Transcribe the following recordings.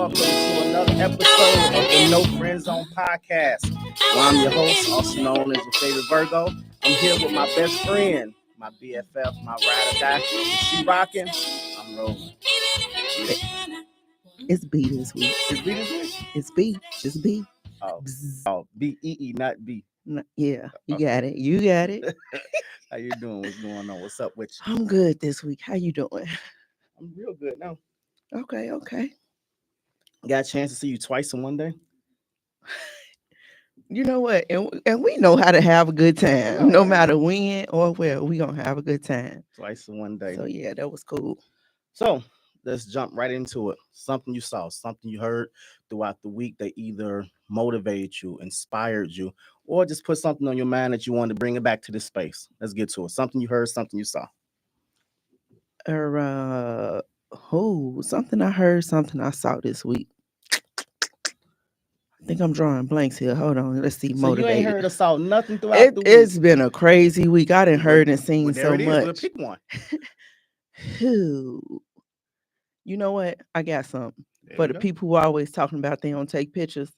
welcome to another episode of the No Friend Zone Podcast. Well, I'm your host, also known as your favorite Virgo. I'm here with my best friend, my BFF, my ride or die. She rocking. I'm Roland. It's B this week. It's B this week? It's B. It's B. Oh, B-E-E, not B. Yeah, you got it. You got it. How you doing? What's going on? What's up with you? I'm good this week. How you doing? I'm real good now. Okay. Got a chance to see you twice in one day? You know what? And we know how to have a good time. No matter when or where, we gonna have a good time. Twice in one day. So yeah, that was cool. So let's jump right into it. Something you saw, something you heard throughout the week that either motivated you, inspired you, or just put something on your mind that you wanted to bring it back to this space. Let's get to it. Something you heard, something you saw. Something I heard, something I saw this week. I think I'm drawing blanks here. Hold on. Let's see. So Motivated. you ain't heard or saw nothing throughout the week? It's been a crazy week. I done heard and seen so much. We'll pick one. You know what? I got something. For the people who are always talking about they don't take pictures,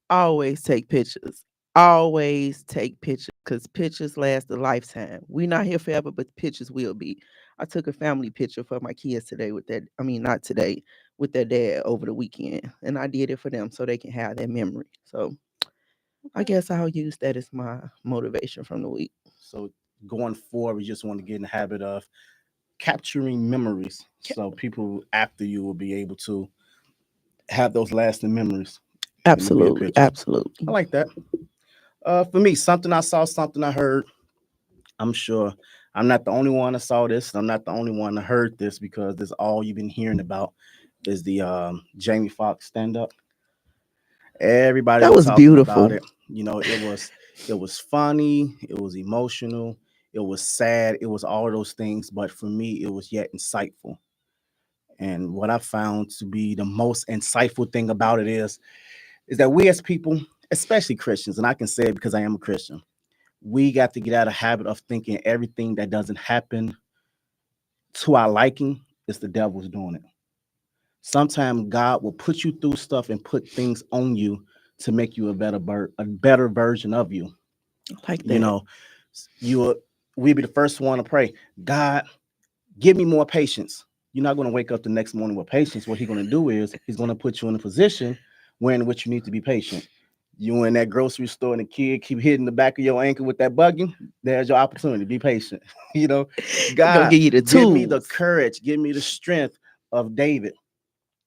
always take pictures. Always take pictures because pictures last a lifetime. We're not here forever, but pictures will be. I took a family picture for my kids today with their, not today, with their dad over the weekend. And I did it for them so they can have that memory. So I guess I'll use that as my motivation from the week. So going forward, we just want to get in the habit of capturing memories. So people after you will be able to have those lasting memories. Absolutely. I like that. For me, something I saw, something I heard. I'm sure I'm not the only one that saw this. I'm not the only one that heard this because this all you've been hearing about is the Jamie Foxx stand-up. Everybody that was beautiful. about it. You know, it was funny, it was emotional, it was sad, it was all those things. But for me, it was yet insightful. And what I found to be the most insightful thing about it is that we as people, especially Christians, and I can say it because I am a Christian, we got to get out of the habit of thinking everything that doesn't happen to our liking is the devil's doing it. Sometimes God will put you through stuff and put things on you to make you a better version of you. Like that. You know, we'd be the first one to pray, God, give me more patience. You're not going to wake up the next morning with patience. What he's going to do is he's going to put you in a position in which you need to be patient. You in that grocery store and the kid keep hitting the back of your ankle with that bugging. There's your opportunity. Be patient. You know, God, give you the tools. Give me the courage. Give me the strength of David.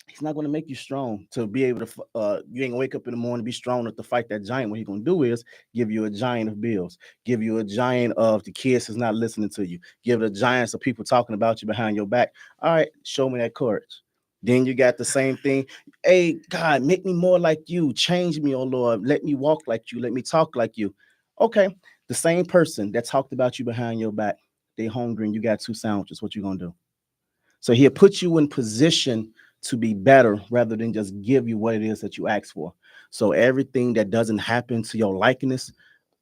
He's not going to make you strong to be able to, you ain't gonna wake up in the morning, be strong enough to fight that giant. What he's going to do is give you a giant of bills, give you a giant of the kids that's not listening to you, give it a giant of people talking about you behind your back. All right, show me that courage. Then you got the same thing. Hey, God, make me more like you. Change me, oh Lord. Let me walk like you. Let me talk like you. Okay, the same person that talked about you behind your back, they hungry and you got 2 sandwiches. What you going to do? So he'll put you in position to be better rather than just give you what it is that you ask for. So everything that doesn't happen to your likeness,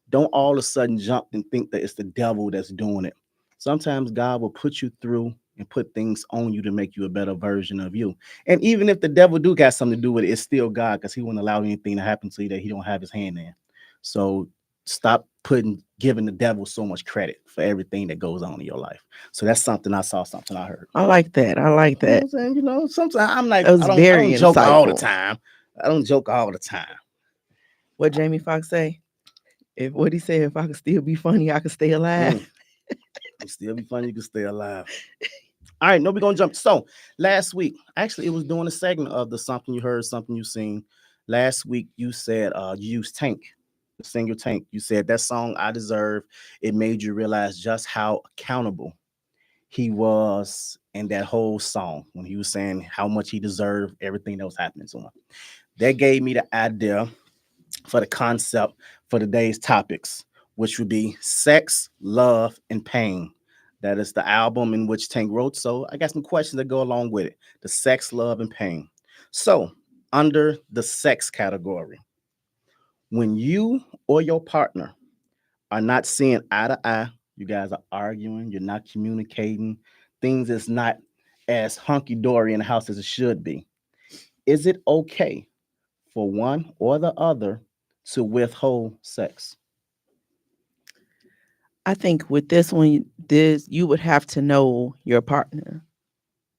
don't all of a sudden jump and think that it's the devil that's doing it. Sometimes God will put you through and put things on you to make you a better version of you. And even if the devil do got something to do with it, it's still God because he wouldn't allow anything to happen to you that he don't have his hand in. So stop giving the devil so much credit for everything that goes on in your life. So that's something I saw, something I heard. I like that. You know, sometimes I'm like, I don't joke all the time. I don't joke all the time. What Jamie Foxx say? What he said, if I could still be funny, I could stay alive. You still be funny, you can stay alive. All right, we're gonna jump. So last week, actually, it was doing a segment of the something you heard, something you seen. Last week, you said you used Tank, the singer Tank. You said that song I Deserve. It made you realize just how accountable he was in that whole song when he was saying how much he deserved everything that was happening to him. That gave me the idea for the concept for today's topics, which would be sex, love, and pain. That is the album in which Tank wrote. So I got some questions that go along with it. The sex, love, and pain. So under the sex category, when you or your partner are not seeing eye to eye, you guys are arguing, you're not communicating, things is not as hunky-dory in the house as it should be. Is it okay for one or the other to withhold sex? I think with this one, this you would have to know your partner.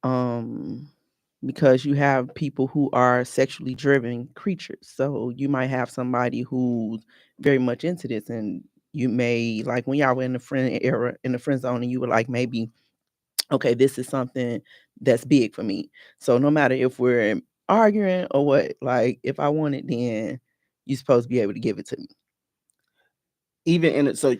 Um because you have people who are sexually driven creatures. So you might have somebody who's very much into this, and you may like when y'all were in the friend era in the friend zone, and you were like, maybe okay, this is something that's big for me. So no matter if we're arguing or what, like if I want it, then you're supposed to be able to give it to me. Even in it, so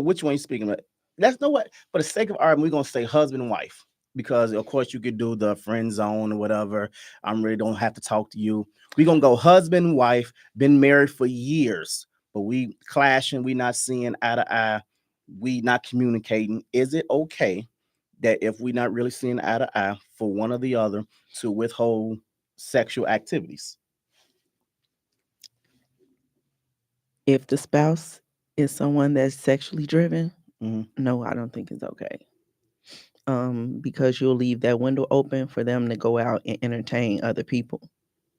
which one you speaking about? Let's know what, for the sake of argument, we're gonna say husband and wife, because of course you could do the friend zone or whatever. I'm really don't have to talk to you. We're gonna go husband and wife, been married for years, but we clashing, we not seeing eye to eye, we not communicating. Is it okay that if we not really seeing eye to eye for one or the other to withhold sexual activities? If the spouse is someone that's sexually driven, Mm-hmm. no, I don't think it's okay. Because you'll leave that window open for them to go out and entertain other people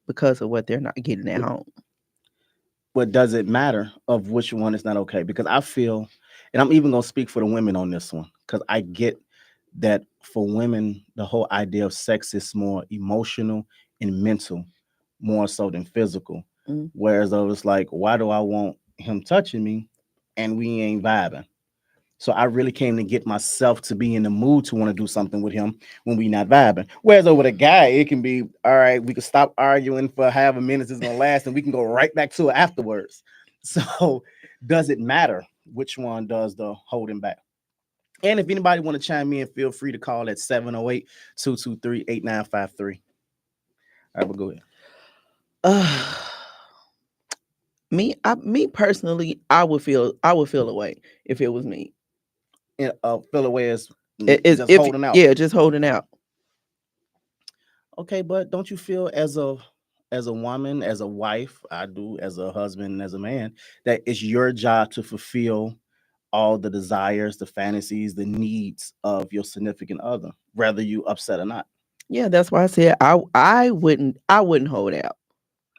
because of what they're not getting at home. But does it matter of which one is not okay? Because I feel, and I'm even gonna speak for the women on this one, because I get that for women, the whole idea of sex is more emotional and mental, more so than physical. Mm. Whereas I was like, why do I want him touching me and we ain't vibing? So I really came to get myself to be in the mood to want to do something with him when we not vibing. Whereas over the guy, it can be all right. We can stop arguing for however minutes it's gonna last, and we can go right back to it afterwards. So does it matter which one does the holding back? And if anybody want to chime in, feel free to call at 708-223-8953. All right, we'll go ahead. Me personally, I would feel away if it was me. Feel away is Is just if holding out. yeah, just holding out. Okay, but don't you feel as a woman, as a wife, I do, as a husband, as a man, that it's your job to fulfill all the desires, the fantasies, the needs of your significant other, whether you upset or not? Yeah, that's why I said I wouldn't hold out.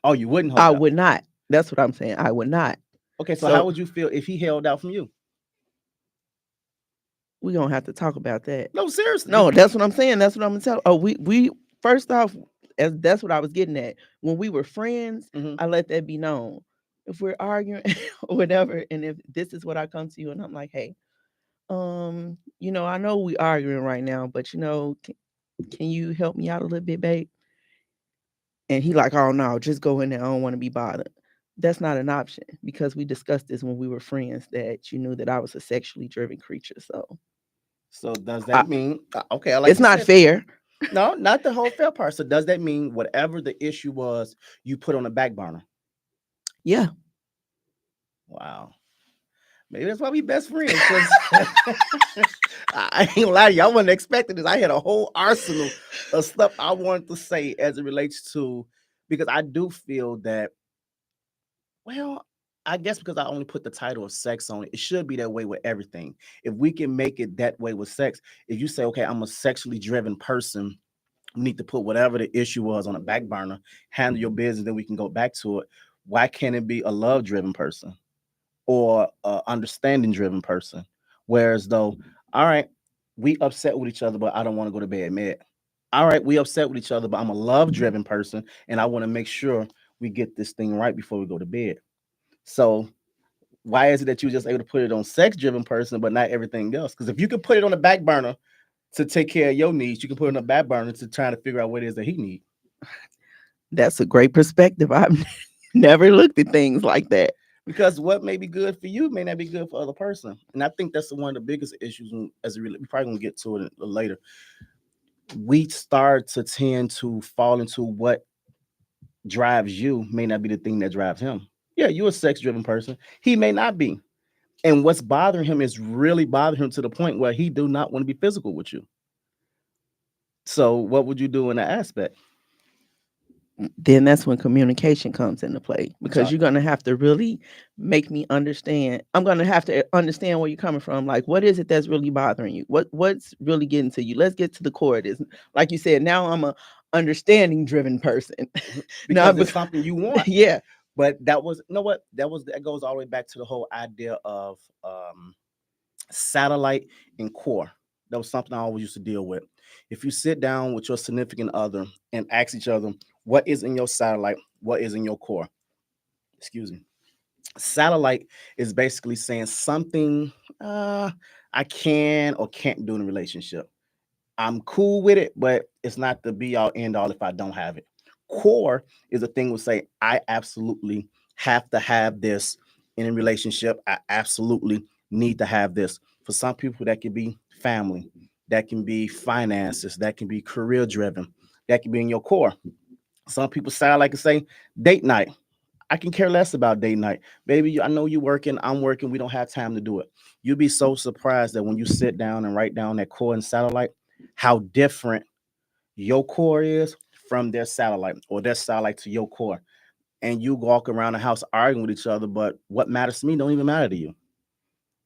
Oh, you wouldn't I hold out. would not. That's what I'm saying. I would not. Okay, so how So would you feel if he held out from you? we're gonna have to talk about that. No, seriously. No, that's what I'm saying. That's what I'm gonna tell. Oh, we first off, as that's what I was getting at. When we were friends, Mhm. I let that be known. If we're arguing or whatever, and if this is what I come to you and I'm like, hey, I know we arguing right now, but can you help me out a little bit, babe? And he like, oh no, just go in there. I don't want to be bothered. That's not an option because we discussed this when we were friends that you knew that I was a sexually driven creature. So does I, that mean okay? I like it's you not said. fair. No, not the whole fair part. So does that mean whatever the issue was, you put on the back burner? Yeah. Wow. Maybe that's why we best friends. Because I ain't gonna lie to you, I wasn't expecting this. I had a whole arsenal of stuff I wanted to say as it relates to, because I do feel that, well, I guess because I only put the title of sex on it, it should be that way with everything. If we can make it that way with sex, if you say, okay, I'm a sexually driven person, we need to put whatever the issue was on a back burner, handle your business, then we can go back to it. Why can't it be a love driven person or a understanding driven person? Whereas though, all right, we upset with each other, but I don't want to go to bed mad. All right, we upset with each other, but I'm a love driven person and I want to make sure we get this thing right before we go to bed. So why is it that you're just able to put it on sex driven person, but not everything else? Because if you can put it on the back burner to take care of your needs, you can put it on the back burner to try to figure out what it is that he needs. That's a great perspective. I've never looked at things like that. Because what may be good for you may not be good for other person, and I think that's one of the biggest issues. As it really, we probably gonna get to it later. We start to tend to fall into what drives you may not be the thing that drives him. Yeah, you're a sex driven person. He may not be, and what's bothering him is really bothering him to the point where he do not want to be physical with you. So, what would you do in that aspect? then that's when communication comes into play, because you're Talking. going to have to really make me understand. I'm going to have to understand where you're coming from. Like, what is it that's really bothering you? What's really getting to you? Let's get to the core of this. Like you said, now I'm a understanding driven person. Now, Because it's something you want. yeah, But that was, you know what? That goes all the way back to the whole idea of satellite and core. That was something I always used to deal with. If you sit down with your significant other and ask each other, what is in your satellite, what is in your core? Excuse me. Satellite is basically saying something I can or can't do in a relationship. I'm cool with it, but it's not the be all end all if I don't have it. Core is a thing will say, I absolutely have to have this in a relationship. I absolutely need to have this. For some people, that can be family, that can be finances, that can be career driven, that can be in your core. Some people sound like and say, date night. I can care less about date night. Baby, I know you're working, I'm working, we don't have time to do it. You'd be so surprised that when you sit down and write down that core and satellite, how different your core is from their satellite or their satellite to your core. And you walk around the house arguing with each other, but what matters to me don't even matter to you.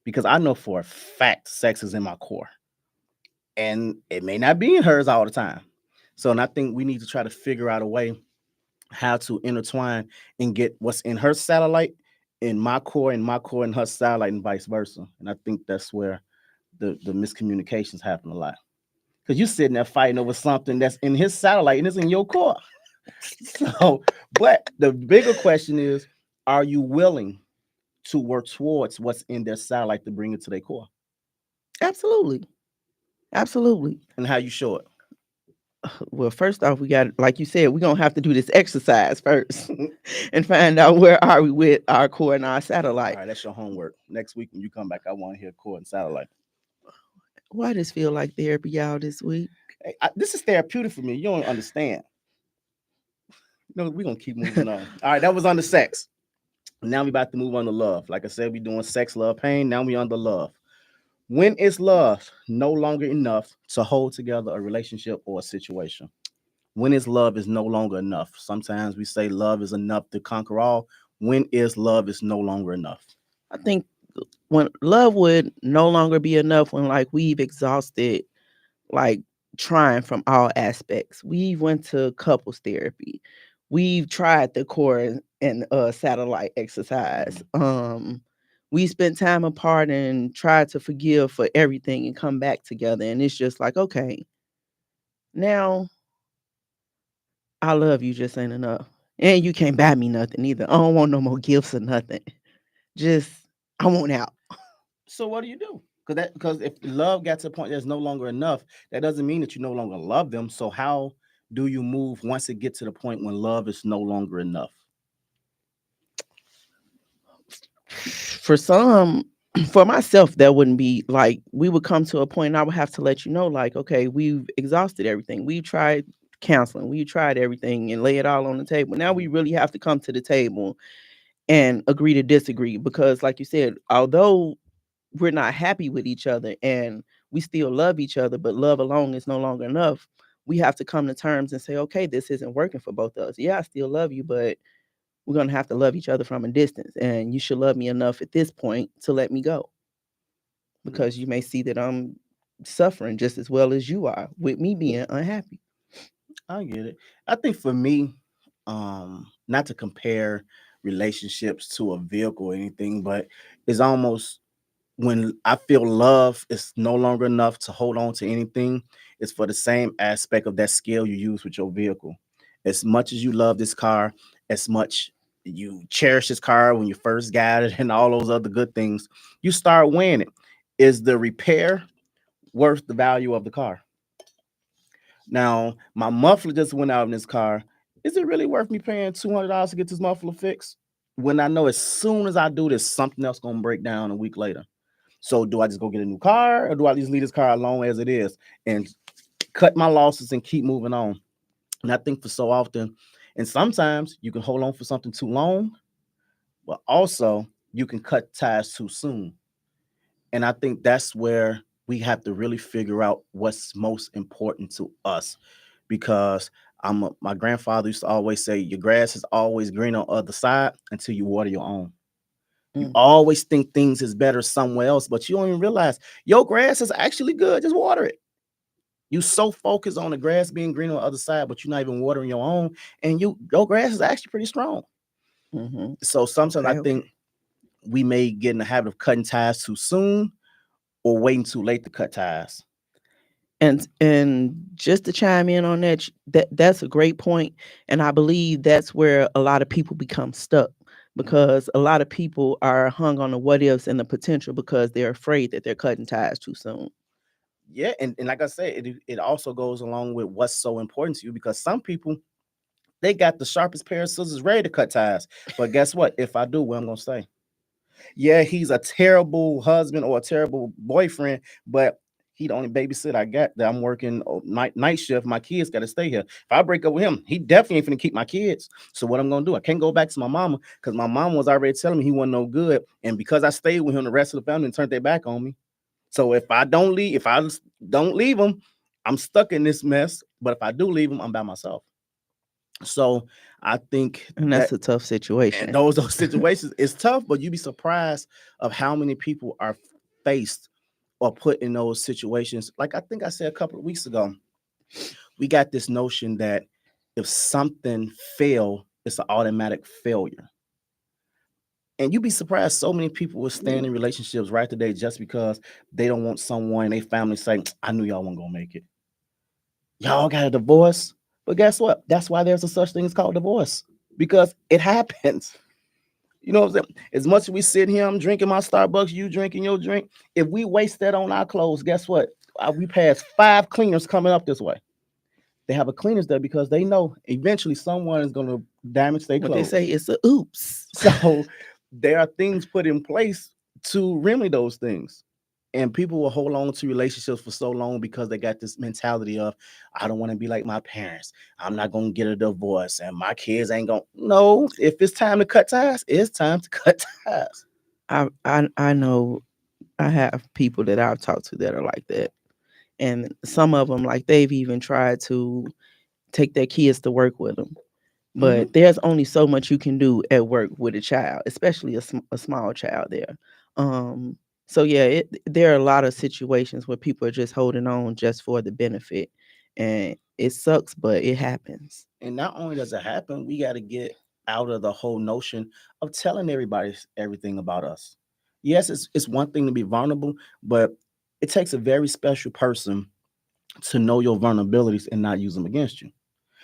Because I know for a fact sex is in my core. And it may not be in hers all the time. So, and I think we need to try to figure out a way how to intertwine and get what's in her satellite in my core in her satellite and vice versa. And I think that's where the miscommunications happen a lot. Because you're sitting there fighting over something that's in his satellite and it's in your core. So, but the bigger question is, are you willing to work towards what's in their satellite to bring it to their core? absolutely. Absolutely. And how you show it? Well, first off, we got, like you said, we're going to have to do this exercise first and find out where are we with our core and our All satellite. right, that's your homework. Next week when you come back, I want to hear core and satellite. Why does feel like therapy, y'all, this week? Hey, this is therapeutic for me. You don't understand. No, we're gonna keep moving on. All right, that was under sex. Now we about to move on to love. Like I said, we doing sex, love, pain. Now we on the love. When is love no longer enough to hold together a relationship or a situation? When is love is no longer enough? Sometimes we say love is enough to conquer all. When is love is no longer enough? I think when love would no longer be enough, when like we've exhausted, like, trying from all aspects. We went to couples therapy. We've tried the core and satellite exercise. We spent time apart and tried to forgive for everything and come back together. And it's just like, okay, now I love you just ain't enough. And you can't buy me nothing either. I don't want no more gifts or nothing. Just I want out. So what do you do? Because if love got to a point that's no longer enough, that doesn't mean that you no longer love them. So how do you move once it gets to the point when love is no longer enough? For some, for myself, that wouldn't be like, we would come to a point and I would have to let you know, like, okay, we've exhausted everything. We tried counseling, we tried everything and lay it all on the table. Now we really have to come to the table and agree to disagree, because like you said, although we're not happy with each other and we still love each other, but love alone is no longer enough. We have to come to terms and say, okay, this isn't working for both of us. Yeah, I still love you, but we're going to have to love each other from a distance. And you should love me enough at this point to let me go, because you may see that I'm suffering just as well as you are with me being unhappy. I get it. I think for me, not to compare relationships to a vehicle or anything, but it's almost when I feel love is no longer enough to hold on to anything, it's for the same aspect of that scale you use with your vehicle. As much as you love this car, as much you cherish this car when you first got it and all those other good things, you start weighing it. Is the repair worth the value of the car? Now, my muffler just went out in this car. Is it really worth me paying $200 to get this muffler fixed? When I know as soon as I do this, something else gonna break down a week later. So do I just go get a new car or do I just leave this car alone as it is and cut my losses and keep moving on? And I think for so often, and sometimes you can hold on for something too long, but also you can cut ties too soon. And I think that's where we have to really figure out what's most important to us because My grandfather used to always say, your grass is always green on the other side until you water your own. You Mm. always think things is better somewhere else, but you don't even realize your grass is actually good. Just water it. You so focused on the grass being green on the other side, but you're not even watering your own, and your grass is actually pretty strong. Mm-hmm. So sometimes I Okay, think okay. we may get in the habit of cutting ties too soon or waiting too late to cut ties. And just to chime in on that, that's a great point, and I believe that's where a lot of people become stuck, because a lot of people are hung on the what ifs and the potential because they're afraid that they're cutting ties too soon. Yeah, and like I said, it also goes along with what's so important to you, because some people, they got the sharpest pair of scissors ready to cut ties. But guess what? If I do, where I'm gonna stay? Yeah, he's a terrible husband or a terrible boyfriend, but he the only babysitter I got that I'm working night shift. My kids got to stay here. If I break up with him, he definitely ain't finna keep my kids. So what I'm gonna do? I can't go back to my mama because my mom was already telling me he wasn't no good, and because I stayed with him, the rest of the family turned their back on me. So if I don't leave him, I'm stuck in this mess. But if I do leave him, I'm by myself. So I think And that, that's a tough and situation. those situations is tough, but you'd be surprised of how many people are faced or put in those situations. Like I think I said a couple of weeks ago, we got this notion that if something fail, it's an automatic failure. And you'd be surprised so many people will stand in relationships right today just because they don't want someone in their family saying, I knew y'all weren't gonna make it. Y'all got a divorce. But guess what? That's why there's a such thing as called divorce. Because it happens. You know what I'm saying? As much as we sit here, I'm drinking my Starbucks, you drinking your drink. If we waste that on our clothes, guess what? We pass 5 cleaners coming up this way. They have a cleaners there because they know eventually someone is going to damage their What they say, clothes. it's a oops. So there are things put in place to remedy those things. And people will hold on to relationships for so long because they got this mentality of, I don't want to be like my parents. I'm not going to get a divorce and my kids ain't going to. No, if it's time to cut ties, it's time to cut ties. I know I have people that I've talked to that are like that. And some of them, like, they've even tried to take their kids to work with them. Mm-hmm. But there's only so much you can do at work with a child, especially a small child there. Um, so yeah, there are a lot of situations where people are just holding on just for the benefit, and it sucks, but it happens. And not only does it happen, we got to get out of the whole notion of telling everybody everything about us. Yes, it's one thing to be vulnerable, but it takes a very special person to know your vulnerabilities and not use them against you.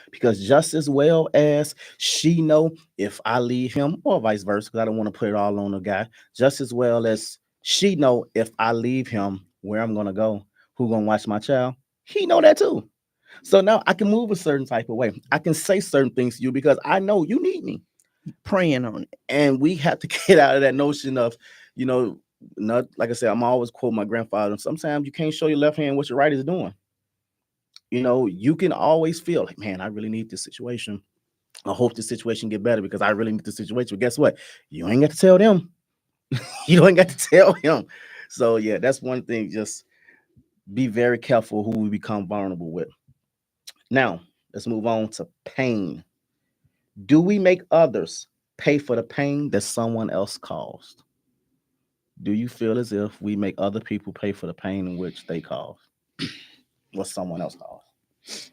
Because just as well as she know if I leave him, or vice versa, because I don't want to put it all on the guy, just as well as she know if I leave him, where I'm gonna go, who gonna watch my child, he know that too. So now I can move a certain type of way. I can say certain things to you because I know you need me. Praying on it. And we have to get out of that notion of, you know, not like I said, I'm always quote my grandfather. Sometimes you can't show your left hand what your right is doing. You know, you can always feel like, man, I really need this situation. I hope this situation get better because I really need this situation. But guess what? You ain't got to tell them. You ain't got to tell him. So yeah, that's one thing. Just be very careful who we become vulnerable with. Now, let's move on to pain. Do we make others pay for the pain that someone else caused? Do you feel as if we make other people pay for the pain in which they caused, what someone else caused?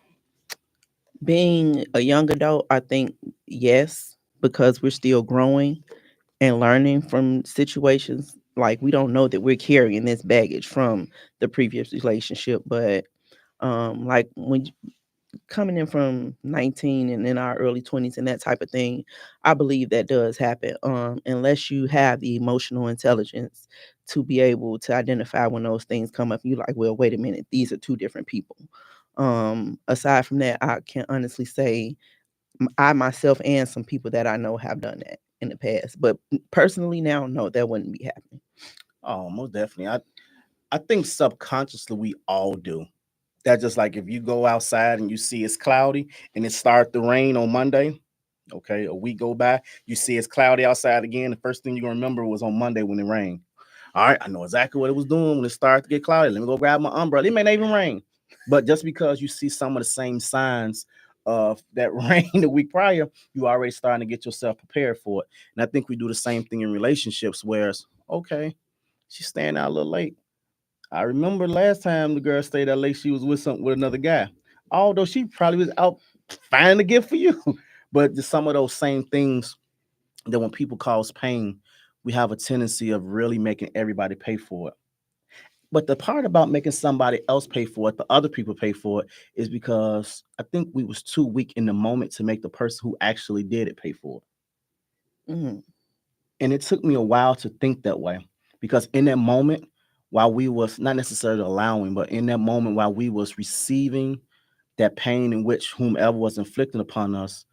Being a young adult, I think yes, because we're still growing and learning from situations. Like, we don't know that we're carrying this baggage from the previous relationship, but like when coming in from 19 and in our early 20s and that type of thing, I believe that does happen, unless you have the emotional intelligence to be able to identify when those things come up. You like, well, wait a minute, these are two different people. Aside from that, I can honestly say I myself and some people that I know have done that in the past, but personally now, no, that wouldn't be happening. Oh, most definitely. I think subconsciously we all do. That's just like if you go outside and you see it's cloudy and it started to rain on Monday. Okay, a week go by, you see it's cloudy outside again. The first thing you're gonna remember was on Monday when it rained. All right, I know exactly what it was doing when it started to get cloudy. Let me go grab my umbrella. It may not even rain, but just because you see some of the same signs of that rain the week prior, you already starting to get yourself prepared for it. And I think we do the same thing in relationships, where it's okay, she's staying out a little late. I remember last time the girl stayed out late, she was with another guy. Although she probably was out finding a gift for you. But just some of those same things that when people cause pain, we have a tendency of really making everybody pay for it. But the part about making somebody else pay for it, the other people pay for it, is because I think we was too weak in the moment to make the person who actually did it pay for it. Mm-hmm. And it took me a while to think that way, because in that moment, while we was not necessarily allowing, but in that moment while we was receiving that pain in which whomever was inflicting upon us,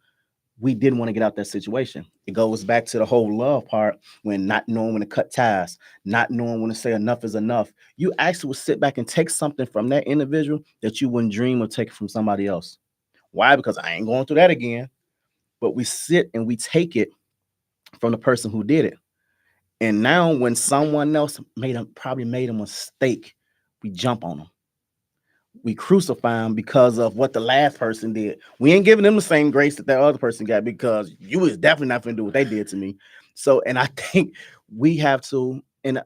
we didn't want to get out that situation. It goes back to the whole love part, when not knowing when to cut ties, not knowing when to say enough is enough. You actually would sit back and take something from that individual that you wouldn't dream of taking from somebody else. Why? Because I ain't going through that again. But we sit and we take it from the person who did it. And now when someone else probably made a mistake, we jump on them. We crucify them because of what the last person did. We ain't giving them the same grace that other person got, because you was definitely not going to do what they did to me. So, and I think we have to, and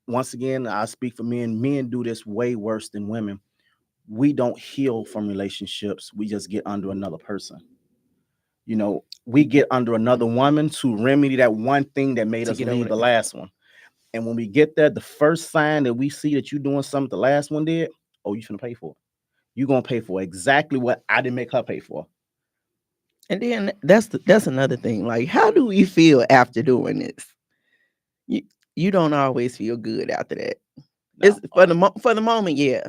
once again, I speak for men. Men do this way worse than women. We don't heal from relationships. We just get under another person. You know, we get under another woman to remedy that one thing that made us leave the last one. And when we get there, the first sign that we see that you're doing something the last one did, oh, you finna pay for it. You're gonna pay for exactly what I didn't make her pay for. And then that's another thing. Like, how do we feel after doing this? You don't always feel good after that. No, it's for the moment, yeah.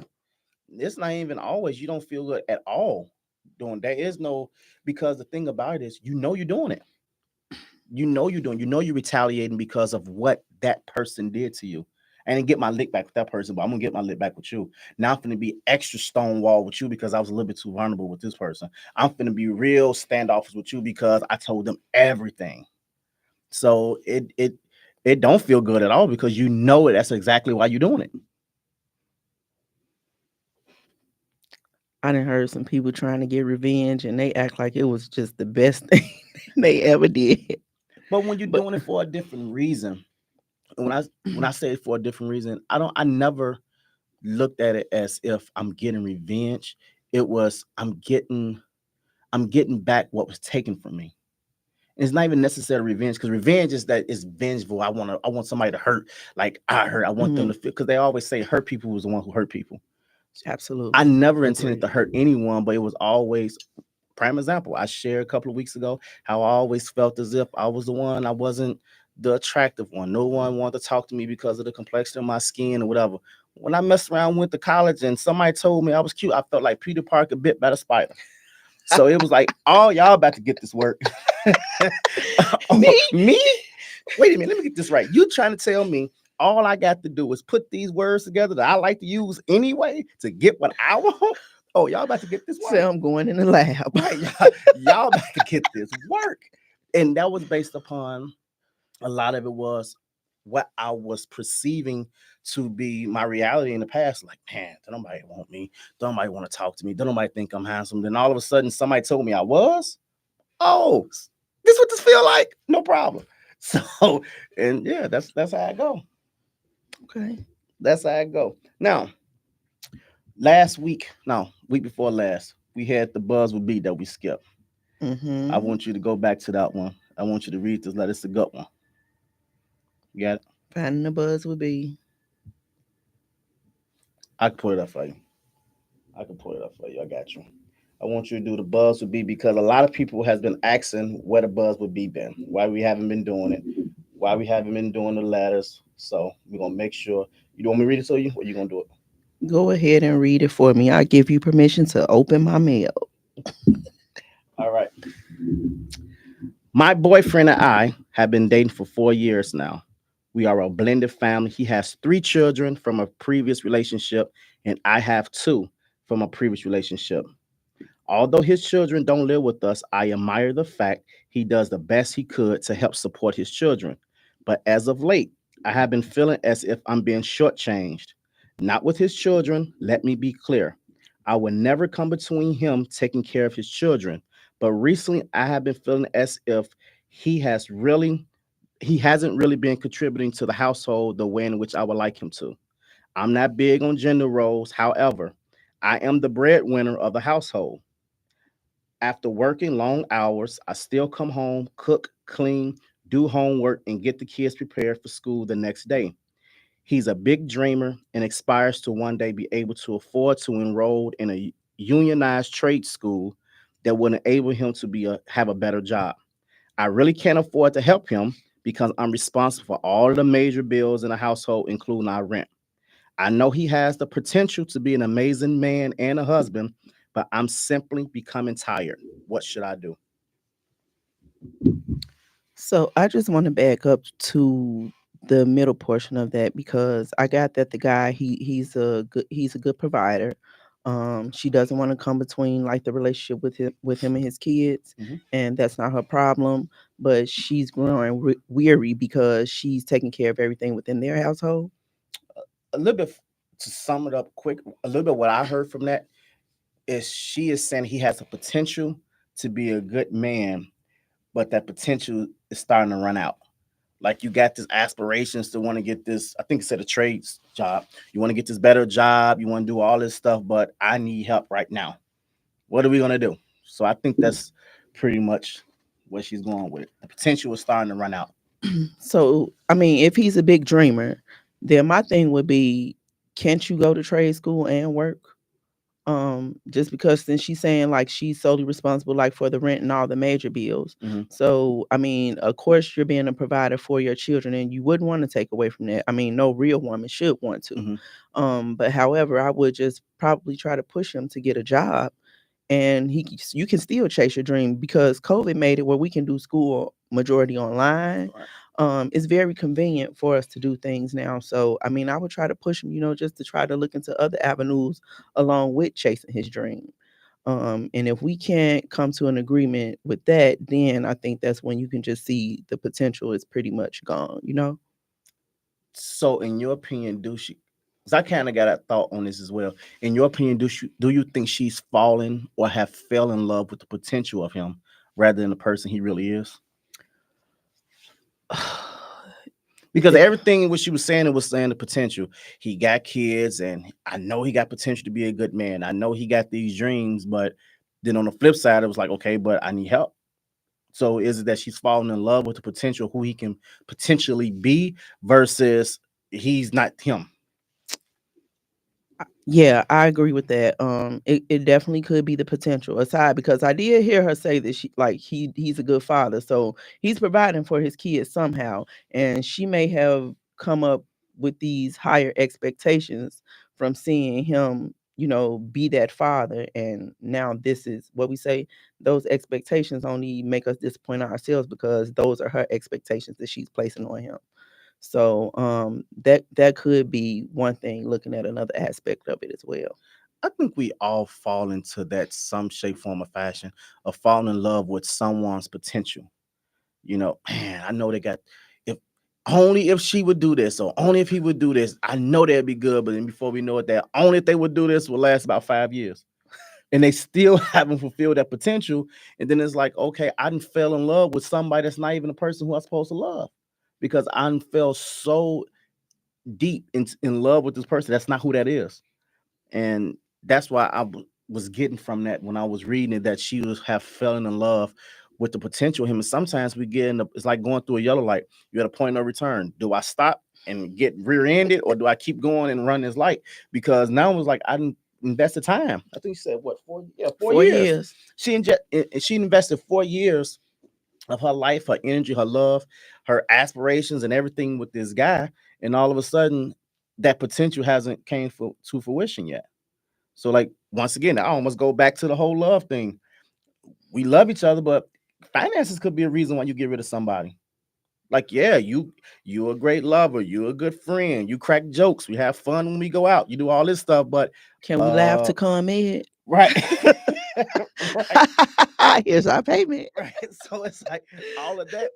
It's not even always. You don't feel good at all doing. There is no, because the thing about it is, you know you're doing it. You know you're doing. You know you're retaliating because of what that person did to you. I didn't get my lick back with that person, but I'm gonna get my lick back with you. Now I'm gonna be extra stonewall with you because I was a little bit too vulnerable with this person. I'm gonna be real standoffish with you because I told them everything. So it don't feel good at all, because you know it. That's exactly why you're doing it. I done heard some people trying to get revenge, and they act like it was just the best thing they ever did. But when you're doing it for a different reason, when I say it for a different reason, I never looked at it as if I'm getting revenge. It was I'm getting back what was taken from me. And it's not even necessarily revenge, because revenge is that it's vengeful. I want somebody to hurt like I hurt. I want them to feel, because they always say hurt people was the one who hurt people. Absolutely. I never intended to hurt anyone, but it was always, prime example, I shared a couple of weeks ago how I always felt as if I was the one. I wasn't the attractive one. No one wanted to talk to me because of the complexion of my skin or whatever. When I messed around, went to college, and somebody told me I was cute, I felt like Peter Parker bit by the spider. So it was like, oh, y'all about to get this work. Me? Wait a minute, let me get this right. You trying to tell me all I got to do is put these words together that I like to use anyway to get what I want? Oh, y'all about to get this work. So I'm going in the lab. Right, y'all about to get this work. And that was based upon, a lot of it was what I was perceiving to be my reality in the past. Like, man, don't nobody want me. Don't nobody want to talk to me. Don't nobody think I'm handsome. Then all of a sudden, somebody told me I was. Oh, this what this feel like? No problem. So, and yeah, that's how I go. Okay. That's how I go. Now, week before last, we had the buzz with B that we skipped. Mm-hmm. I want you to go back to that one. I want you to read this letter. It's a good one. You got it? Finding the buzz would be. I can pull it up for you. I got you. I want you to do the buzz would be, because a lot of people has been asking where the buzz would be been, why we haven't been doing it, why we haven't been doing the letters. So we're gonna make sure. You want me to read it to you, or you gonna do it? Go ahead and read it for me. I give you permission to open my mail. All right. My boyfriend and I have been dating for 4 years now. We are a blended family. He has 3 children from a previous relationship, and I have 2 from a previous relationship. Although his children don't live with us, I admire the fact he does the best he could to help support his children. But as of late, I have been feeling as if I'm being shortchanged. Not with his children, let me be clear. I would never come between him taking care of his children. But recently I have been feeling as if he has really he hasn't really been contributing to the household the way in which I would like him to. I'm not big on gender roles. However, I am the breadwinner of the household. After working long hours, I still come home, cook, clean, do homework, and get the kids prepared for school the next day. He's a big dreamer and aspires to one day be able to afford to enroll in a unionized trade school that would enable him to have a better job. I really can't afford to help him because I'm responsible for all of the major bills in the household, including our rent. I know he has the potential to be an amazing man and a husband, but I'm simply becoming tired. What should I do? So I just want to back up to the middle portion of that because I got that the guy he's a good provider. She doesn't want to come between like the relationship with him and his kids, Mhm. and that's not her problem. But she's growing weary because she's taking care of everything within their household. A little bit to sum it up quick, a little bit what I heard from that is she is saying he has a potential to be a good man, but that potential is starting to run out. Like you got this aspirations to want to get this, I think it said a trades job. You want to get this better job, you want to do all this stuff, but I need help right now. What are we gonna do? So I think that's pretty much what she's going with. The potential is starting to run out. So I mean, if he's a big dreamer, then my thing would be, can't you go to trade school and work? Just because then she's saying like she's solely responsible like for the rent and all the major bills. Hmm. So I mean, of course you're being a provider for your children and you wouldn't want to take away from that. I mean, no real woman should want to. Hmm. But however, I would just probably try to push him to get a job, and you can still chase your dream because COVID made it where we can do school majority online. Right. It's very convenient for us to do things now. So I mean, I would try to push him, just to try to look into other avenues along with chasing his dream. And if we can't come to an agreement with that, then I think that's when you can just see the potential is pretty much gone. So, in your opinion, do she? Because I kind of got a thought on this as well. In your opinion, do you think she's fallen or have fell in love with the potential of him rather than the person he really is? Because The- everything what she was saying, it was saying the potential. He got kids, and I know he got potential to be a good man. I know he got these dreams, but then on the flip side, it was like, okay, but I need help. So is it that she's falling in love with the potential who he can potentially be versus he's not him? Yeah, I agree with that. It definitely could be the potential aside because I did hear her say that he's a good father, so he's providing for his kids somehow, and she may have come up with these higher expectations from seeing him, be that father, and now this is what we say. Those expectations only make us disappoint ourselves because those are her expectations that she's placing on him. So that could be one thing looking at another aspect of it as well. I think we all fall into that some shape, form, or fashion of falling in love with someone's potential. Man, I know they got if only if she would do this, or only if he would do this, I know that'd be good. But then before we know it, that only if they would do this will last about 5 years. And they still haven't fulfilled that potential. And then it's like, okay, I didn't fell in love with somebody that's not even the person who I'm supposed to love. Because I done fell so deep in love with this person. That's not who that is. And that's why was getting from that when I was reading it that she was have fallen in love with the potential of him. And sometimes we get in it's like going through a yellow light. You're at a point of return. Do I stop and get rear-ended, or do I keep going and run this light? Because now it was like I didn't invest the time. I think she said what 4 years. 4 years. She invested 4 years of her life, her energy, her love, her aspirations, and everything with this guy. And all of a sudden, that potential hasn't came to fruition yet. So, like once again, I almost go back to the whole love thing. We love each other, but finances could be a reason why you get rid of somebody. Like, yeah, you're a great lover, you're a good friend, you crack jokes, we have fun when we go out, you do all this stuff, but Can we laugh uh to come in? right. Right. Here's our payment. Right. So it's like all of that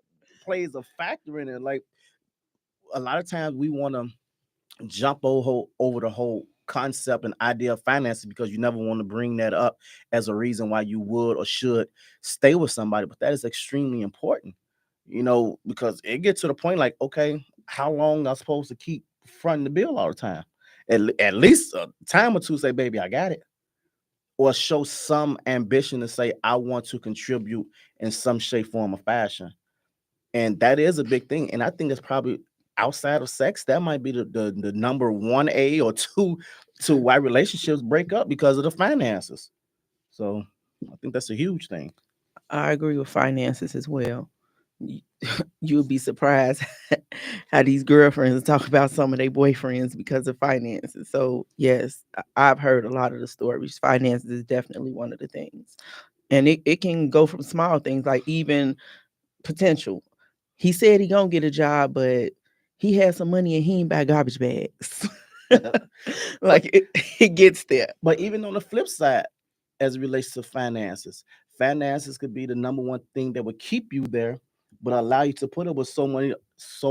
plays a factor in it. Like a lot of times we want to jump over the whole concept and idea of finances because you never want to bring that up as a reason why you would or should stay with somebody. But that is extremely important, because it gets to the point like, okay, how long am I supposed to keep fronting the bill all the time? At least a time or two, say, baby, I got it. Or show some ambition to say, I want to contribute in some shape, form, or fashion. And that is a big thing. And I think that's probably outside of sex, that might be the number 1A or 2 to why relationships break up because of the finances. So I think that's a huge thing. I agree with finances as well. You- You'll be surprised how these girlfriends talk about some of their boyfriends because of finances. So yes, I've heard a lot of the stories. Finances is definitely one of the things. And it can go from small things like even potential. He said he gonna get a job, but he has some money and he ain't buy garbage bags. But Like it gets there. but even on the flip side, as it relates to finances could be the number one thing that would keep you there, but allow you to put up with so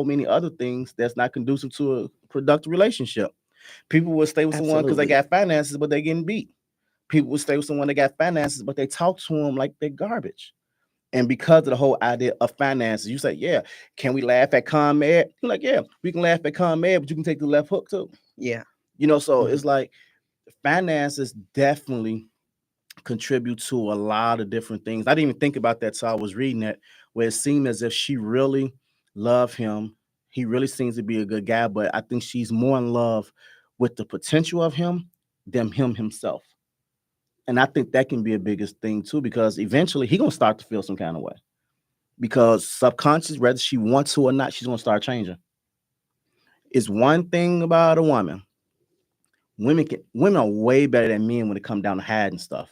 many other things that's not conducive to a productive relationship. People will stay with someone because they Absolutely. got finances, but they getting beat. People will stay with someone that got finances, but they talk to them like they're garbage. And because of the whole idea of finances, you say, yeah, can we laugh at ComEd? You're like, yeah, we can laugh at ComEd, but you can take the left hook too. Yeah. So Mhm. it's like finances definitely contribute to a lot of different things. I didn't even think about that till I was reading that, where it seemed as if she really loved him. He really seems to be a good guy, but I think she's more in love with the potential of him than him himself. And I think that can be a biggest thing too, because eventually he gonna start to feel some kind of way. Because subconscious, whether she wants to or not, she's gonna start changing. It's one thing about a woman. Women are way better than men when it comes down to hiding stuff.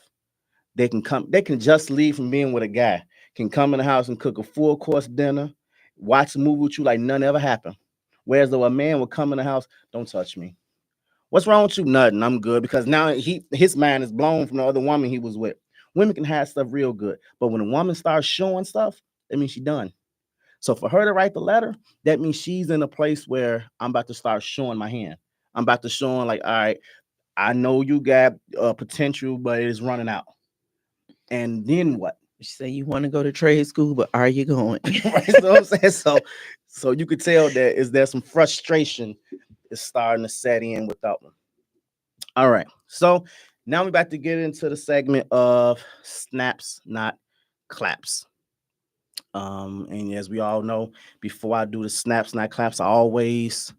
They can just leave from being with a guy, can come in the house and cook a full course dinner, watch a movie with you like nothing ever happened. Whereas though a man would come in the house, don't touch me. What's wrong with you? Nothing. I'm good because now his mind is blown from the other woman he was with. Women can hide stuff real good, but when a woman starts showing stuff, that means she done. So for her to write the letter, that means she's in a place where I'm about to start showing my hand. I'm about to showing like, all right, I know you got potential, but it's running out. And then what? She say you want to go to trade school, but are you going? Right? So I'm saying so you could tell that is there some frustration is starting to set in with that one. All right. So now we're about to get into the segment of snaps, not claps. And as we all know, before I do the snaps, not claps, I always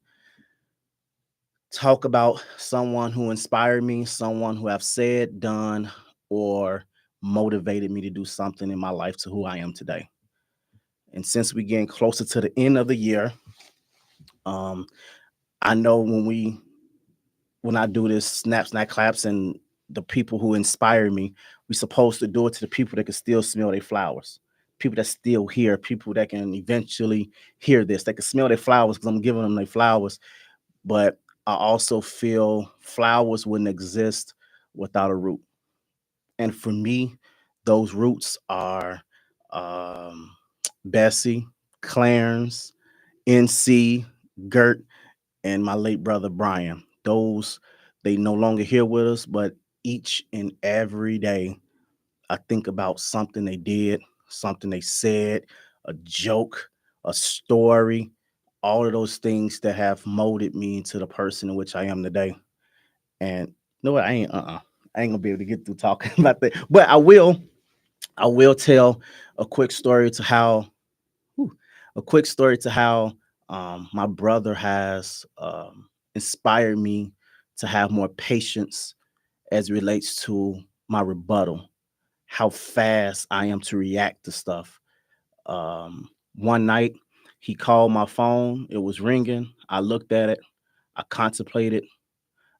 talk about someone who inspired me, someone who have said, done, or motivated me to do something in my life to who I am today. And since we're getting closer to the end of the year, um, I know when I do this snaps, not claps, and the people who inspire me, we're supposed to do it to the people that can still smell their flowers, people that still hear, people that can eventually hear this, they can smell their flowers because I'm giving them their flowers. But I also feel flowers wouldn't exist without a root. And for me, those roots are um, Bessie, Clarence, NC, Gert, and my late brother Brian. Those they no longer here with us, but each and every day I think about something they did, something they said, a joke, a story, all of those things that have molded me into the person in which I am today. And you know what? I ain't gonna be able to get through talking about that. But I will tell a quick story to how whew, a quick story to how my brother has inspired me to have more patience as it relates to my rebuttal, how fast I am to react to stuff. One night, he called my phone. It was ringing. I looked at it. I contemplated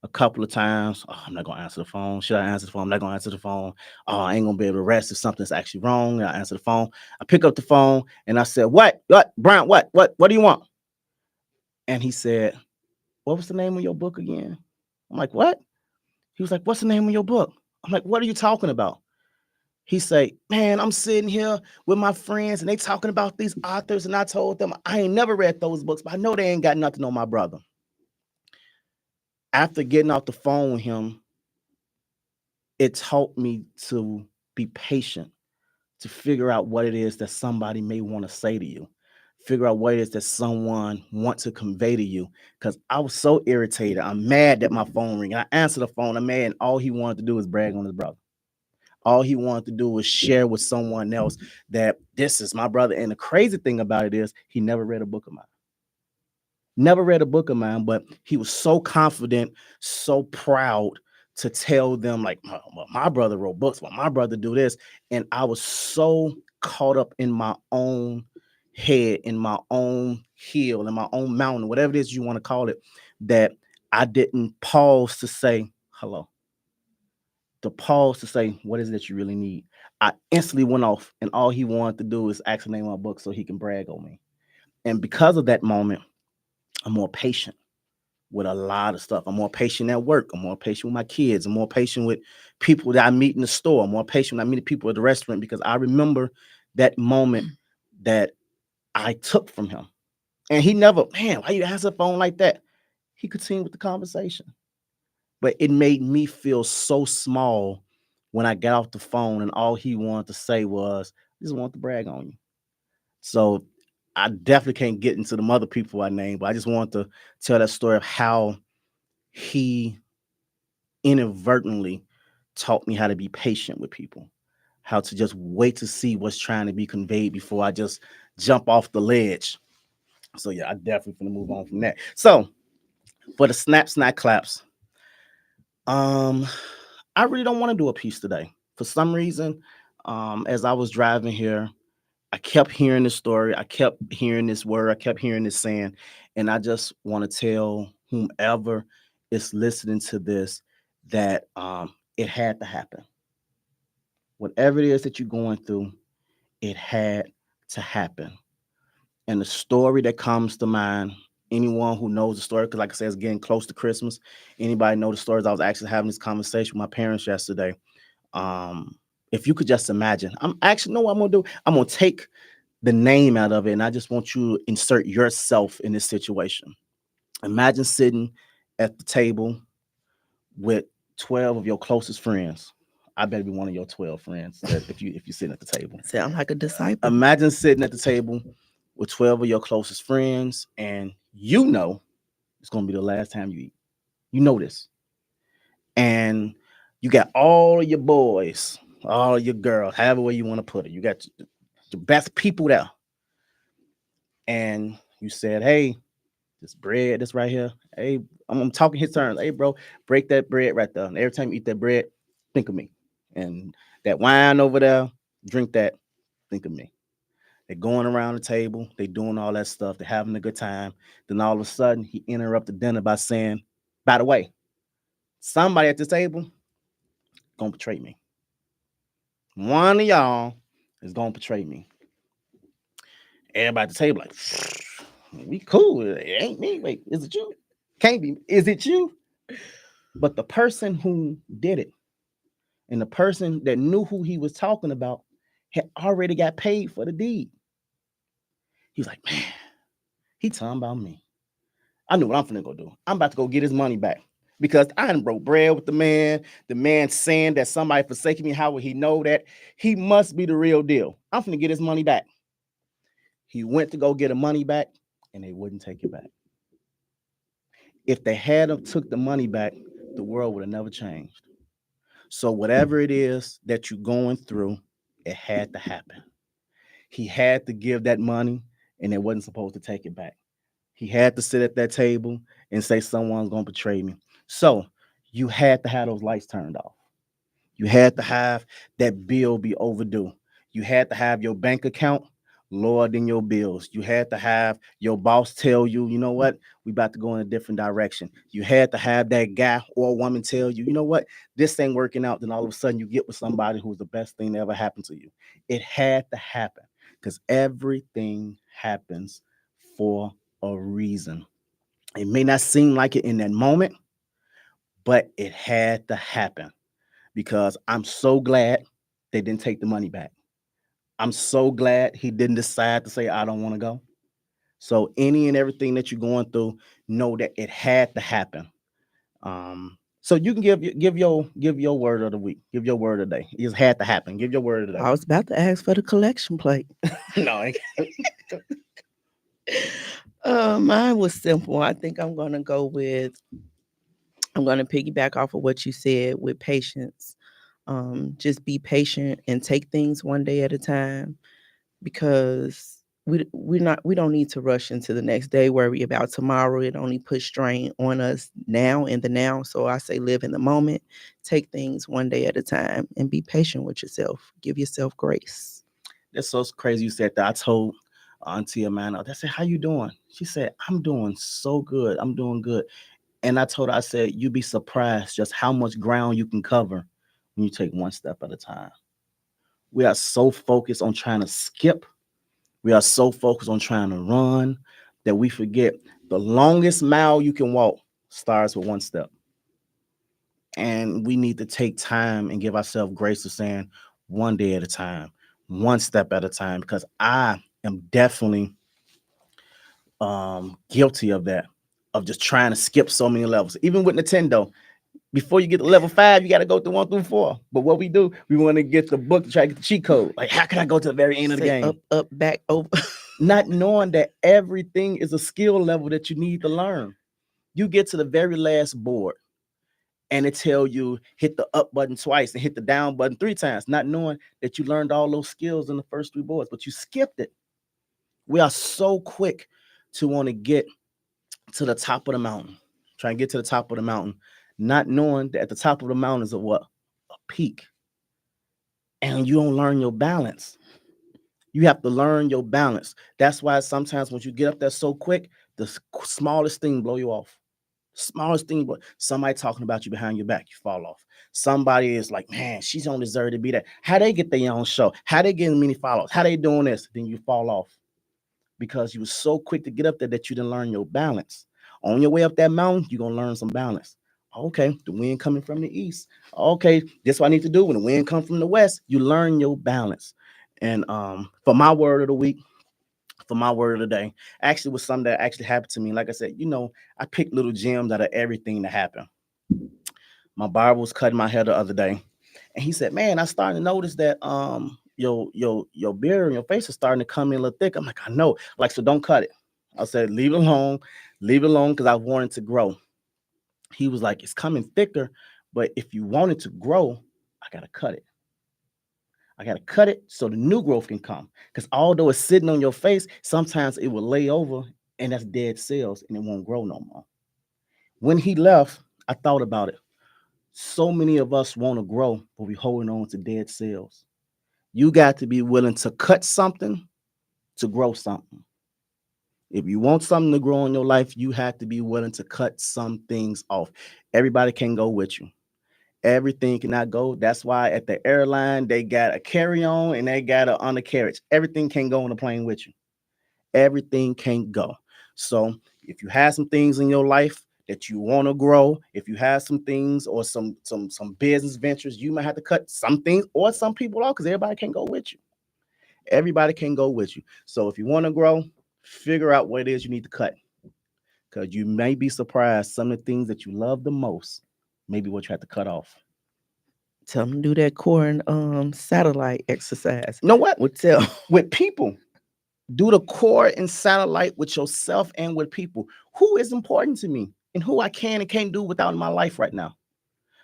a couple of times. Oh, I'm not gonna answer the phone. Should I answer the phone? I'm not gonna answer the phone. Oh, I ain't gonna be able to rest if something's actually wrong. I answer the phone. I pick up the phone and I said, "What? What, Brian? What do you want?" And he said, "What was the name of your book again?" I'm like, "What?" He was like, "What's the name of your book?" I'm like, "What are you talking about?" He say, "Man, I'm sitting here with my friends and they talking about these authors, and I told them I ain't never read those books, but I know they ain't got nothing on my brother." After getting off the phone with him, it taught me to be patient, to figure out what it is that somebody may want to say to you, figure out what it is that someone wants to convey to you. Because I was so irritated. I'm mad that my phone ring. I answered the phone. I'm mad, and all he wanted to do was brag on his brother. All he wanted to do was share with someone else that this is my brother. And the crazy thing about it is he never read a book of mine. Never read a book of mine, but he was so confident, so proud to tell them, like, well, my brother wrote books, well, my brother do this. And I was so caught up in my own head, in my own hill, in my own mountain, whatever it is you want to call it, that I didn't pause to say hello, to pause to say, what is it that you really need? I instantly went off, and all he wanted to do is ask the name of my book so he can brag on me. And because of that moment, I'm more patient with a lot of stuff. I'm more patient at work. I'm more patient with my kids. I'm more patient with people that I meet in the store. I'm more patient when I meet people at the restaurant, because I remember that moment that I took from him. And he never, man, why you answer the phone like that? He continued with the conversation. But it made me feel so small when I got off the phone and all he wanted to say was, I just want to brag on you. So I definitely can't get into the other people I named, but I just want to tell that story of how he inadvertently taught me how to be patient with people, how to just wait to see what's trying to be conveyed before I just jump off the ledge. So yeah, I definitely gonna move on from that. So for the snap, snap, claps, um, I really don't want to do a piece today. For some reason, as I was driving here, I kept hearing this story. I kept hearing this word. I kept hearing this saying. And I just want to tell whomever is listening to this that it had to happen. Whatever it is that you're going through, it had to happen. And the story that comes to mind, anyone who knows the story, because like I said, it's getting close to Christmas. Anybody know the stories? I was actually having this conversation with my parents yesterday. If you could just imagine, I'm actually know what I'm gonna do. I'm gonna take the name out of it, and I just want you to insert yourself in this situation. Imagine sitting at the table with 12 of your closest friends. I better be one of your 12 friends if you're sitting at the table. Sound like a disciple. Imagine sitting at the table with 12 of your closest friends, and you know it's gonna be the last time you eat. You know this. And you got all of your boys, all of your girls, however way you want to put it. You got the best people there. And you said, hey, this bread, this right here. Hey, I'm talking his terms. Hey, bro, break that bread right there. And every time you eat that bread, think of me. And that wine over there, drink that, think of me. They're going around the table, they doing all that stuff, they're having a good time. Then all of a sudden, he interrupted dinner by saying, by the way, somebody at this table gonna betray me. One of y'all is gonna betray me. Everybody at the table, like, we cool. It ain't me. Wait, is it you? Can't be. Is it you? But the person who did it and the person that knew who he was talking about had already got paid for the deed. He was like, man, he talking about me. I knew what I'm finna go do. I'm about to go get his money back because I done broke bread with the man. The man saying that somebody forsaken me. How would he know that? He must be the real deal. I'm finna get his money back. He went to go get the money back and they wouldn't take it back. If they had took the money back, the world would have never changed. So whatever it is that you're going through, it had to happen. He had to give that money and it wasn't supposed to take it back. He had to sit at that table and say someone's going to betray me. So you had to have those lights turned off. You had to have that bill be overdue. You had to have your bank account lower than your bills. You had to have your boss tell you, you know what, we about to go in a different direction. You had to have that guy or woman tell you, you know what, this ain't working out. Then all of a sudden you get with somebody who's the best thing that ever happened to you. It had to happen because everything happens for a reason. It may not seem like it in that moment, but it had to happen because I'm so glad they didn't take the money back. I'm so glad he didn't decide to say, I don't want to go. So any and everything that you're going through, know that it had to happen. So you can give your word of the week, give your word of the day. It just had to happen. Give your word of the day. I was about to ask for the collection plate. No, Mine was simple. I think I'm going to go with, I'm going to piggyback off of what you said with patience. Just be patient and take things one day at a time, because we don't need to rush into the next day, worry about tomorrow. It only puts strain on us now, in the now. So I say live in the moment, take things one day at a time, and be patient with yourself. Give yourself grace. that's so crazy you said that. I told Auntie Amanda, I said, how you doing? She said, I'm doing so good. I'm doing good. And I told her, I said, you'd be surprised just how much ground you can cover when you take one step at a time. We are so focused on trying to skip. We are so focused on trying to run that we forget the longest mile you can walk starts with one step. And we need to take time and give ourselves grace to saying one day at a time, one step at a time, because I am definitely guilty of that, of just trying to skip so many levels. Even with Nintendo, before you get to level 5, you got to go through 1 through 4. But what we do, we want to get the book to try to get the cheat code. Like, how can I go to the very end of the Say game? up, back, over. Not knowing that everything is a skill level that you need to learn. You get to the very last board and it tell you hit the up button twice and hit the down button 3 times, not knowing that you learned all those skills in the first 3 boards, but you skipped it. We are so quick to want to get to the top of the mountain, try and get to the top of the mountain, not knowing that at the top of the mountain is a what? A peak. And you don't learn your balance. You have to learn your balance. That's why sometimes when you get up there so quick, the smallest thing blow you off. Smallest thing, but somebody talking about you behind your back, you fall off. Somebody is like, man, she don't deserve to be that. How they get their own show? How they getting many followers? How they doing this? Then you fall off because you were so quick to get up there that you didn't learn your balance. On your way up that mountain, you're gonna learn some balance. Okay, the wind coming from the east. Okay, this what I need to do. When the wind comes from the west, you learn your balance. And for my word of the week, for my word of the day, actually was something that actually happened to me. Like I said, I picked little gems out of everything that happened. My barber was cutting my hair the other day, and he said, "Man, I started to notice that your beard and your face is starting to come in a little thick." I'm like, "I know." Like, so don't cut it. I said, leave it alone, because I want it to grow. He was like, "It's coming thicker, but if you want it to grow, I gotta cut it. I gotta cut it so the new growth can come. Because although it's sitting on your face, sometimes it will lay over, and that's dead cells, and it won't grow no more." When he left, I thought about it. So many of us want to grow, but we holding on to dead cells. You got to be willing to cut something to grow something. If you want something to grow in your life, you have to be willing to cut some things off. Everybody can go with you. Everything cannot go. That's why at the airline, they got a carry-on and they got an undercarriage. Everything can go on the plane with you. Everything can't go. So if you have some things in your life that you want to grow, if you have some things or some business ventures, you might have to cut some things or some people off, because everybody can't go with you. Everybody can go with you. So if you want to grow, figure out what it is you need to cut, because you may be surprised some of the things that you love the most, maybe what you have to cut off. Tell them to do that core and satellite exercise. You know what? Would tell With people, do the core and satellite with yourself and with people. Who is important to me and who I can and can't do without in my life right now?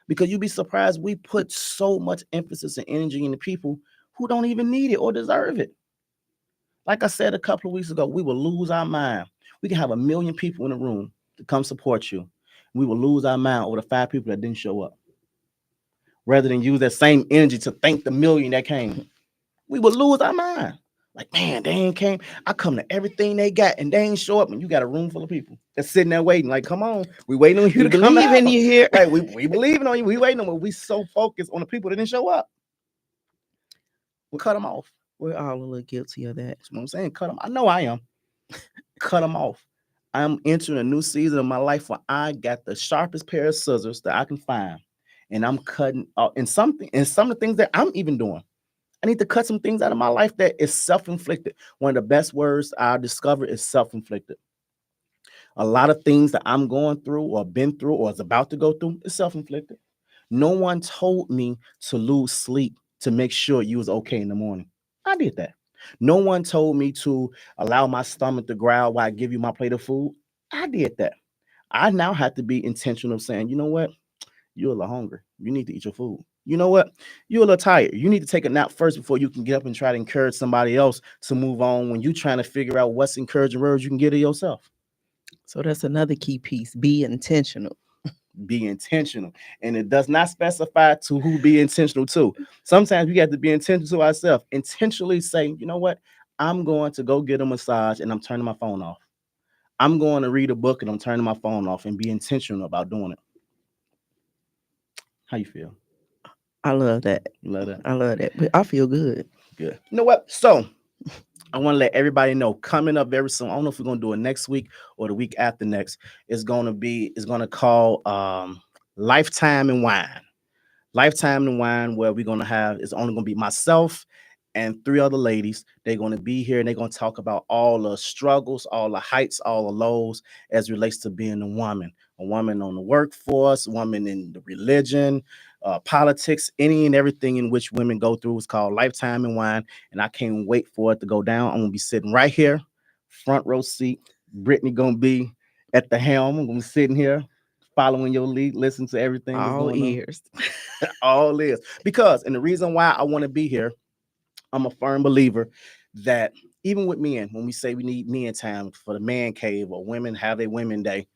Because you'd be surprised, we put so much emphasis and energy into people who don't even need it or deserve it. Like I said a couple of weeks ago, we will lose our mind. We can have 1,000,000 people in the room to come support you. We will lose our mind over the 5 people that didn't show up. Rather than use that same energy to thank the 1,000,000 that came, we will lose our mind. Like, man, they ain't came. I come to everything they got, and they ain't show up. And you got a room full of people that's sitting there waiting. Like, come on, we waiting on you we to come believe out. in you here. Right, we believing on you. We waiting on you. We so focused on the people that didn't show up. We cut them off. We're all a little guilty of that. That's what I'm saying. Cut them. I know I am. Cut them off. I'm entering a new season of my life where I got the sharpest pair of scissors that I can find, and I'm cutting in some of the things that I'm even doing. I need to cut some things out of my life that is self-inflicted. One of the best words I discovered is self-inflicted. A lot of things that I'm going through or been through or is about to go through is self-inflicted. No one told me to lose sleep to make sure you was okay in the morning. I did that. No one told me to allow my stomach to growl while I give you my plate of food. I did that. I now have to be intentional of saying, you know what? You're a little hungry. You need to eat your food. You know what? You're a little tired. You need to take a nap first before you can get up and try to encourage somebody else to move on when you're trying to figure out what's encouraging words you can get to yourself. So that's another key piece. Be intentional. Be intentional. And it does not specify to who be intentional to. Sometimes we have to be intentional to ourselves. Intentionally say, you know what? I'm going to go get a massage and I'm turning my phone off. I'm going to read a book and I'm turning my phone off, and be intentional about doing it. How you feel? I love that. You love that? I love that. But I feel good. Good. You know what? So I want to let everybody know, coming up very soon. I don't know if we're gonna do it next week or the week after next. It's gonna call Lifetime and Wine. Lifetime and Wine, where we're gonna have, it's only gonna be myself and three other ladies. They're gonna be here and they're gonna talk about all the struggles, all the heights, all the lows as it relates to being a woman on the workforce, a woman in the religion, politics, any and everything in which women go through. Is called Lifetime and Wine, and I can't wait for it to go down. I'm gonna be sitting right here, front row seat. Brittany gonna be at the helm. I'm gonna be sitting here, following your lead, listen to everything that's All going ears. on. All ears. Because, and the reason why I want to be here, I'm a firm believer that even with men, when we say we need men time for the man cave or women have a women day,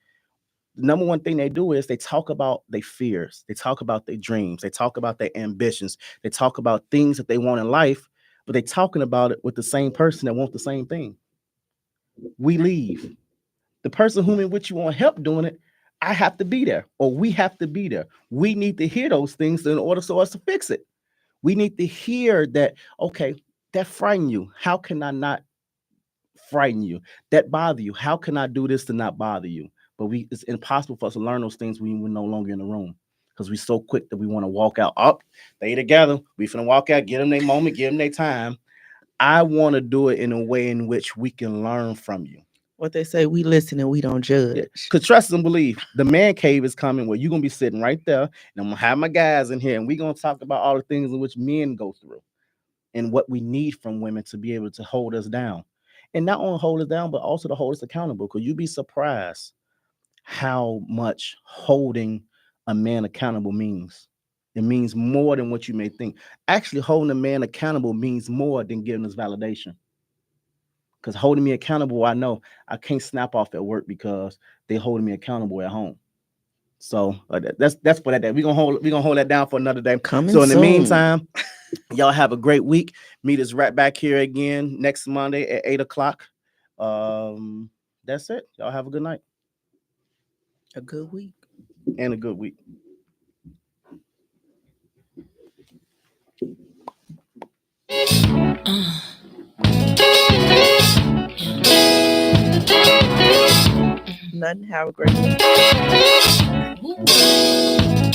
the number one thing they do is they talk about their fears, they talk about their dreams, they talk about their ambitions, they talk about things that they want in life, but they talking about it with the same person that wants the same thing. We leave. The person whom in which you want help doing it, I have to be there, or we have to be there. We need to hear those things in order for us to fix it. We need to hear that, okay, that frighten you. How can I not frighten you? That bother you. How can I do this to not bother you? But it's impossible for us to learn those things when we're no longer in the room, because we're so quick that we want to walk out. Up, they together. We finna walk out, get them their moment, give them their time. I want to do it in a way in which we can learn from you. What they say, we listen and we don't judge. Because trust and believe, the man cave is coming where you're going to be sitting right there, and I'm going to have my guys in here, and we're going to talk about all the things in which men go through and what we need from women to be able to hold us down. And not only hold us down, but also to hold us accountable, because you'd be surprised how much holding a man accountable means. It means more than what you may think. Actually, holding a man accountable means more than giving us validation. Because holding me accountable, I know I can't snap off at work because they're holding me accountable at home. So that's for that day. We're gonna hold that down for another day. So in the meantime, y'all have a great week. Meet us right back here again next Monday at 8:00. That's it. Y'all have a good night. A good week. And a good week. Nothing. Have a great week.